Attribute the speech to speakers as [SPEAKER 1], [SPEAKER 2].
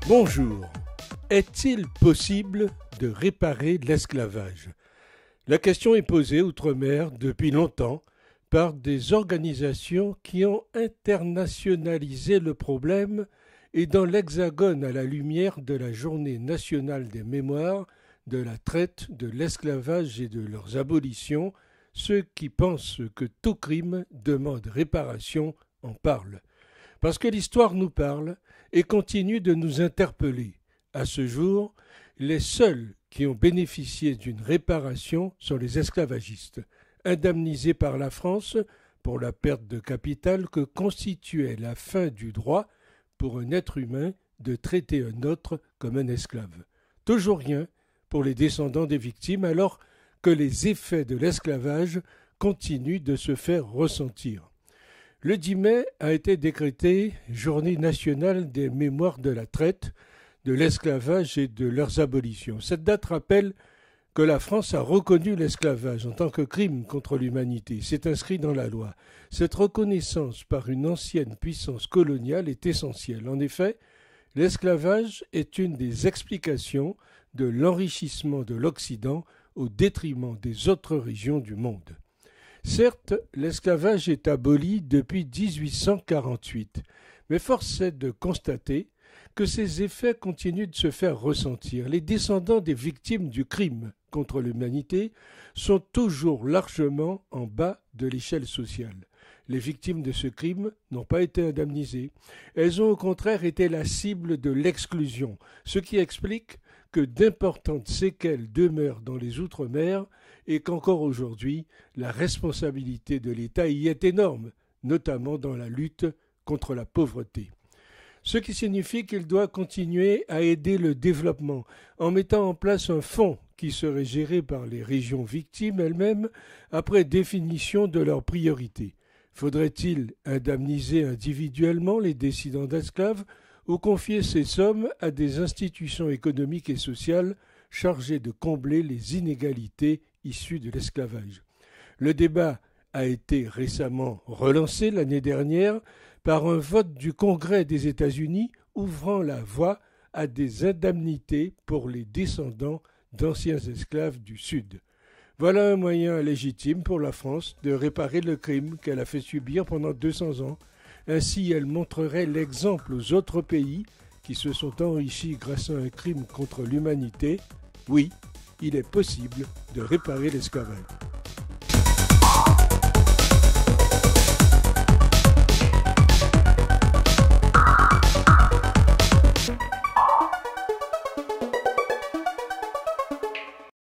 [SPEAKER 1] Bonjour. Est-il possible de réparer l'esclavage? La question est posée outre-mer depuis longtemps par des organisations qui ont internationalisé le problème et dans l'Hexagone à la lumière de la Journée nationale des mémoires, de la traite, de l'esclavage et de leurs abolitions, ceux qui pensent que tout crime demande réparation en parlent. Parce que l'histoire nous parle et continue de nous interpeller. À ce jour, les seuls qui ont bénéficié d'une réparation sont les esclavagistes, indemnisés par la France pour la perte de capital que constituait la fin du droit pour un être humain de traiter un autre comme un esclave. Toujours rien pour les descendants des victimes alors que les effets de l'esclavage continuent de se faire ressentir. Le 10 mai a été décrété Journée nationale des mémoires de la traite, de l'esclavage et de leurs abolitions. Cette date rappelle que la France a reconnu l'esclavage en tant que crime contre l'humanité. C'est inscrit dans la loi. Cette reconnaissance par une ancienne puissance coloniale est essentielle. En effet, l'esclavage est une des explications de l'enrichissement de l'Occident au détriment des autres régions du monde. Certes, l'esclavage est aboli depuis 1848, mais force est de constater que ses effets continuent de se faire ressentir. Les descendants des victimes du crime contre l'humanité sont toujours largement en bas de l'échelle sociale. Les victimes de ce crime n'ont pas été indemnisées. Elles ont au contraire été la cible de l'exclusion, ce qui explique que d'importantes séquelles demeurent dans les Outre-mer et qu'encore aujourd'hui, la responsabilité de l'État y est énorme, notamment dans la lutte contre la pauvreté. Ce qui signifie qu'il doit continuer à aider le développement en mettant en place un fonds qui serait géré par les régions victimes elles-mêmes après définition de leurs priorités. Faudrait-il indemniser individuellement les descendants d'esclaves ou confier ces sommes à des institutions économiques et sociales chargées de combler les inégalités issues de l'esclavage? Le débat a été récemment relancé l'année dernière par un vote du Congrès des États-Unis ouvrant la voie à des indemnités pour les descendants d'anciens esclaves du Sud. Voilà un moyen légitime pour la France de réparer le crime qu'elle a fait subir pendant 200 ans. Ainsi, elle montrerait l'exemple aux autres pays qui se sont enrichis grâce à un crime contre l'humanité. Oui, il est possible de réparer l'esclavage.